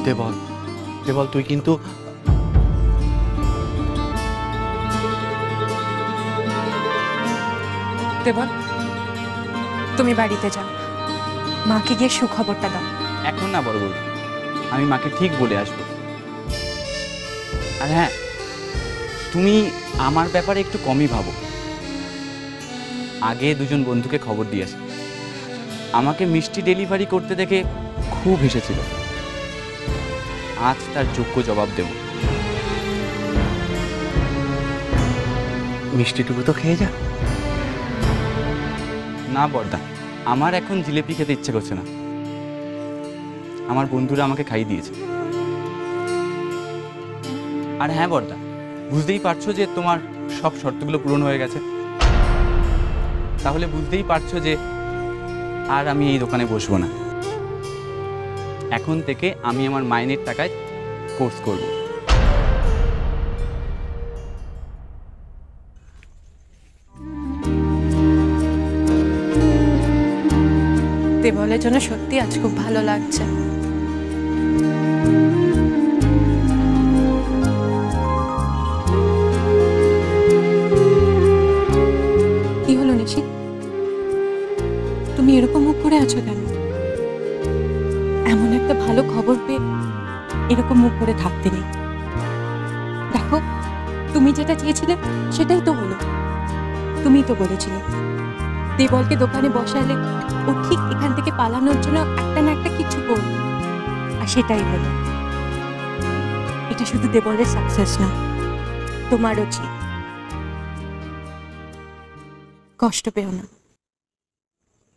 দেবল, দেবল তুই কিন্তু দেবল, তুমি বাড়িতে যাও, মাকে গিয়ে সুখবরটা দাও। এখন না বড় বৌদি, আমি মাকে ঠিক বলে আসবো। আর হ্যাঁ, তুমি আমার ব্যাপারে একটু কমই ভাবো। আগে দুজন বন্ধুকে খবর দিয়েছে, আমাকে মিষ্টি ডেলিভারি করতে দেখে খুব হেসেছিল। আজ তার যোগ্য জবাব দেব। মিষ্টিটুকু তো খেয়ে যা। না বর্দা, আমার এখন জিলেপি খেতে ইচ্ছে করছে না। আমার বন্ধুরা আমাকে খাইয়ে দিয়েছে। আর হ্যাঁ বর্দা, বুঝতেই পারছো যে তোমার সব শর্তগুলো পূরণ হয়ে গেছে। তাহলে বুঝতেই পারছো যে আর আমি এই দোকানে বসবো না। এখন থেকে আমি আমার মাইনের টাকায় কোর্স করব। দেবলের জন্য সত্যি আজ খুব ভালো লাগছে। কি হলো নিশিত, তুমি এরকম মুখ করে আছো কেন? এমন একটা ভালো খবর পেয়ে এরকম মুখ করে থাকতে নেই। দেখো, তুমি যেটা চেয়েছিলে সেটাই তো হলো। তুমি তো বলেছিলে দেবলকে দোকানে বসালে ও ঠিক এখান থেকে পালানোর জন্য একটা না একটা কিছু করবে, আর সেটাই হলো। এটা শুধু দেবলের সাকসেস না, তোমারও ছিল। কষ্ট পেও না,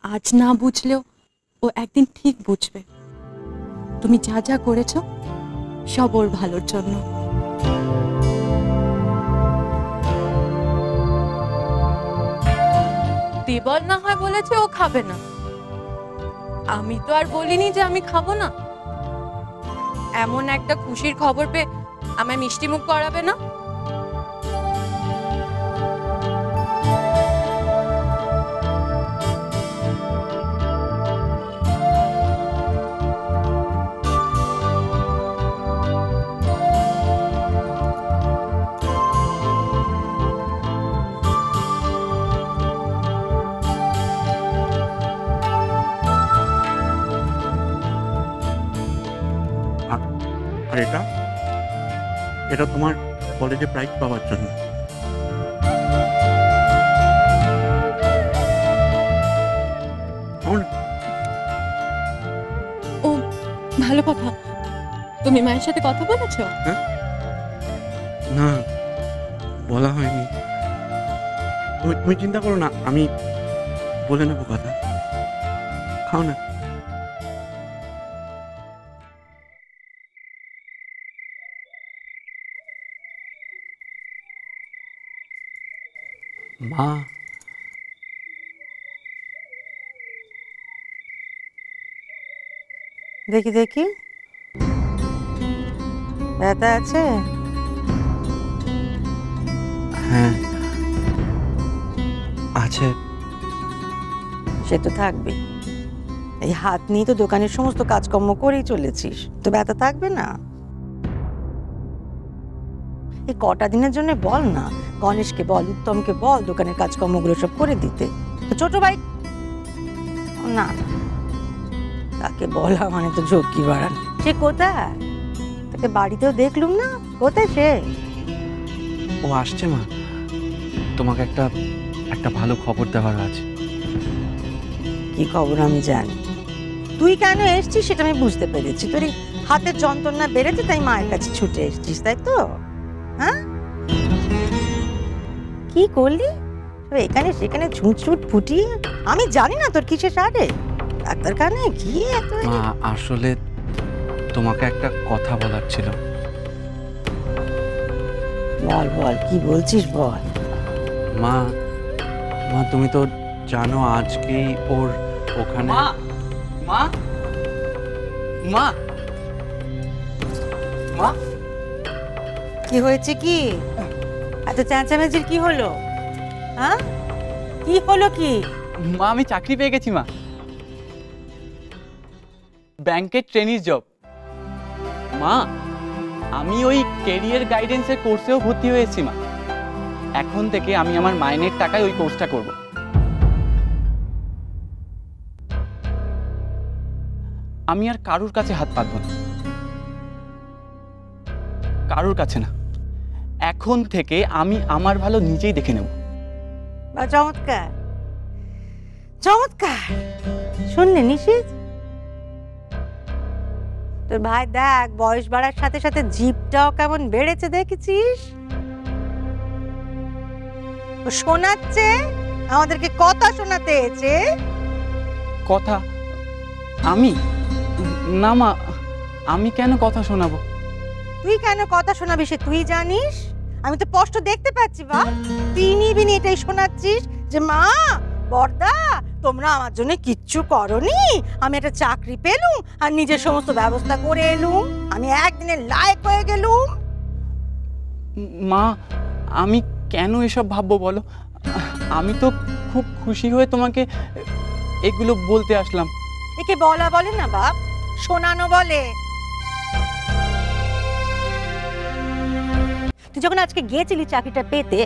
আজ না বুঝলেও ও একদিন ঠিক বুঝবে। তুমি যা যা করেছো সব ওর ভালোর জন্য। দেবল না হয় বলেছে ও খাবে না, আমি তো আর বলিনি যে আমি খাবো না। এমন একটা খুশির খবর পেয়ে আমায় মিষ্টি মুখ করাবে না? আর এটা এটা তোমার কলেজে প্রাইজ পাওয়ার জন্য। ও ভালো কথা, তুমি মায়ের সাথে কথা বলেছো? না, বলা হয়নি। তুমি চিন্তা করো না, আমি বলে নেবো কথা। খাও না। মা, দেখি দেখি, ব্যথা আছে? হ্যাঁ আছে। সে তো থাকবে, এই হাত নিয়ে তো দোকানের সমস্ত কাজকর্ম করেই চলেছিস, তো ব্যথা থাকবে না? এই কটা দিনের জন্য বল না, গণেশকে বল, উত্তমকে বল দোকানের কাজকর্মগুলো সব করে দিতে। তো ছোট ভাই না, তাকে বলা মানে তো ঝক্কি বাড়ানো। সে কোথায়? তাকে বাড়িতেও দেখলুম না, কোথায় সে? ও আসছে মা, তোমাকে একটা ভালো খবর দেওয়ার আছে। কি খবর আমি জানি, তুই কেন এসছিস সেটা আমি বুঝতে পেরেছি। তোর এই হাতের যন্ত্রণা বেড়েছে তাই মায়ের কাছে ছুটে এসছিস, তাই তো? হ্যাঁ, কি করলি এখানে সেখানে ছুট ফুটিয়ে? আমি জানি না তোর কিসে সারে, ডাক্তারখানে গিয়ে মা আসলে তোমাকে একটা কথা বলার ছিল। বল বল, কি বলছিস বল। মা, মা তুমি তো জানো আজকেই ওর ওখানে। মা মা মা মা কি হয়েছে? কি এত চেঁচামেচির কি হলো? হ্যাঁ, কি হলো? কি মা, আমি চাকরি পেয়ে গেছি মা, ব্যাংকের ট্রেনির জব। মা, আমি ওই ক্যারিয়ার গাইডেন্সের কোর্সেও ভর্তি হয়েছি মা। এখন থেকে আমি আমার মাইনের টাকায় ওই কোর্সটা করব। আমি আর কারুর কাছে হাত পাতবো না, কারুর কাছে না। এখন থেকে আমি আমার ভালো নিজেই দেখে নেব। বা চমৎকার, চমৎকার। শুনলে নিশিত, তোর ভাই দেখ বয়স বাড়ার সাথে সাথে জিভটাও কেমন বেড়েছে দেখেছিস? ও শোনাচ্ছে, আমাদেরকে কথা শোনাতে এসেছে। কথা? আমি? না মা, আমি কেন কথা শোনাবো? তুই কেন কথা শোনাবি সে তুই জানিস? আমি তো স্পষ্ট দেখতে পাচ্ছি বা তুই নিবিনি এটাই শোনাচ্ছিস যে মা বর্দা তোমরা আমার জন্য কিচ্ছু করনি, আমি একটা চাকরি পেলুম আর নিজের সমস্ত ব্যবস্থা করে এলুম, আমি একদিনের লায়ক হয়ে গেলুম। মা, আমি কেন এসব ভাববো বলো? আমি তো খুব খুশি হয়ে তোমাকে এগুলো বলতে আসলাম। একে বলা বলে না বাপ, শোনানো বলে। তুই যখন আজকে গিয়েছিলি চাকরিটা পেতে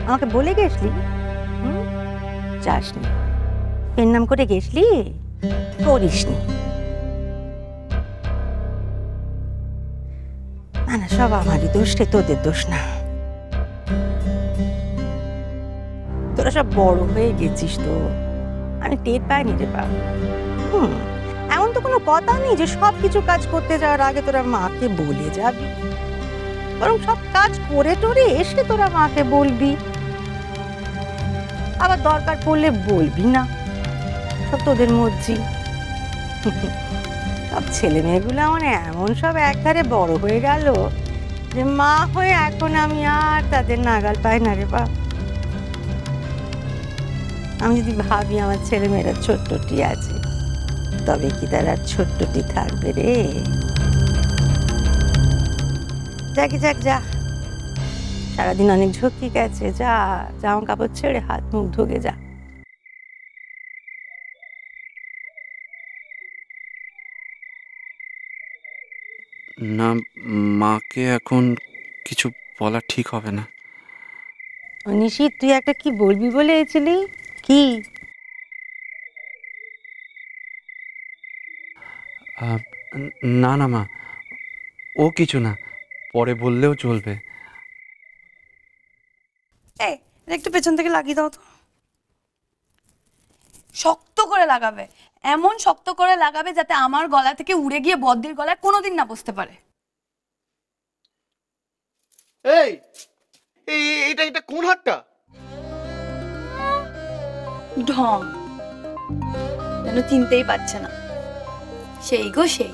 আমাকে বলে গেছলি? যাসনি, এর নাম করে গেছলি, করিসনি। না না, সব আমারই দোষ রে, তোদের দোষ না। তোরা সব বড় হয়ে গেছিস তো, আমি টের পাইনি রে বাপ। এমন তো কোনো কথা নেই যে সব কিছু কাজ করতে যাওয়ার আগে তোরা মাকে বলে যাবি, বরং সব কাজ করে টোরে এসে তোরা মাকে বলবি, আবার দরকার পড়লে বলবি না। সব তোদের মর্জি। সব ছেলে মেয়েগুলো আমার এমন সব একধারে বড় হয়ে গেল যে মা হয়ে এখন আমি আর তাদের নাগাল পাই না রে বাপ। আমি যদি ভাবি আমার ছেলে মেয়েরা ছোট্টটি আছে, তবে কি তার আর ছোট্টটি থাকবে রে? যাকে যাক, যা, সারাদিন অনেক ঝক্কি গেছে, যা জামা কাপড় ছেড়ে হাত মুখ ধুয়ে যা। না, মাকে এখন কিছু বলা ঠিক হবে না। নিশিত, তুই একটা কি বলবি বলে এসেছিলি? কি? না না মা, ও কিছু না, পরে বললেও চলবে। এই একটু পেছন থেকে লাগিয়ে দাও তো। শক্ত করে লাগাবে, এমন শক্ত করে লাগাবে যাতে আমার গলা থেকে উড়ে গিয়ে বদ্দির গলায় কোনোদিন না বসতে পারে। এই এটা এটা কোন হাতটা? ঢং যেন চিনতেই পারছে না। সেই গো সেই,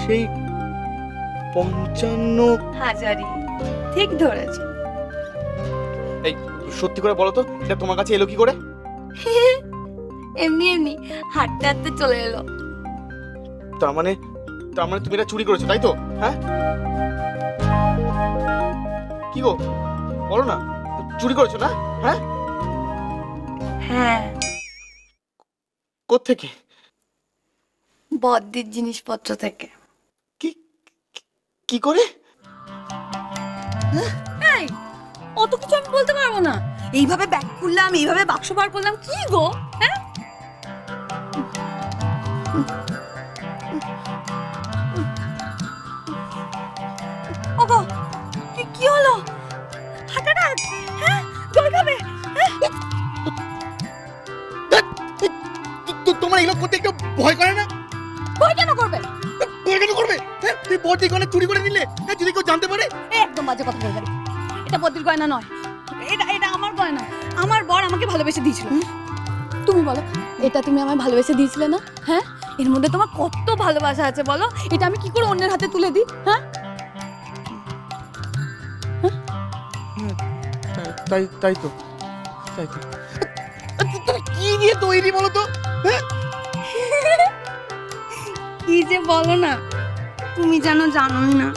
সেই 55 হাজারি, ঠিক ধরেছে। এই সত্যি করে বলো তো, এটা তোমার কাছে এলো কি করে? এমনি এমনি হাঁটতে হাঁটতে চলে এলো। তার মানে তুমি এটা চুরি করেছো তাই তো? হ্যাঁ কি গো বলো না, চুরি করেছো না? হ্যাঁ হ্যাঁ, কোত্থেকে? বদ্দির জিনিসপত্র থেকে। কি কি করে? এই অত কিছু আমি বলতে পারবো না। এইভাবে ব্যাগ খুললাম, এইভাবে বাক্স বার করলাম, কি গো? হ্যাঁ ওগো, কি হলো? হাঁটাটা হ্যাঁ জল খাবে? তোমার এগুলো করতে একটু ভয় করে না? ভয় কেন করবে? ভয় কেন করবে? তুই বড়দির গয়না চুরি করে নিলে, যদি কেউ জানতে পারে? একদম বাজে কথা বলবেন। এটা বদ্দির গয়না নয়, এটা আমার গয়না। আমার বর আমাকে ভালোবেসে দিয়েছিল। তুমি বলো, এটা তুমি আমায় ভালোবেসে দিয়েছিলে না? হ্যাঁ, এর মধ্যে তোমার কত ভালোবাসা আছে বলো। এটা আমি কি করে অন্যের হাতে তুলে দিই? হ্যাঁ তাই তো তুমি কি দিয়ে তৈরি বলো তো? কি যে বলো না, তুমি জানো জানোই না।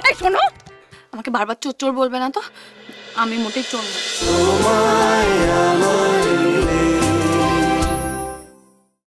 এই শোনো, আমাকে বারবার চোর চোর বলবে না তো, আমি মোটেই চোর না।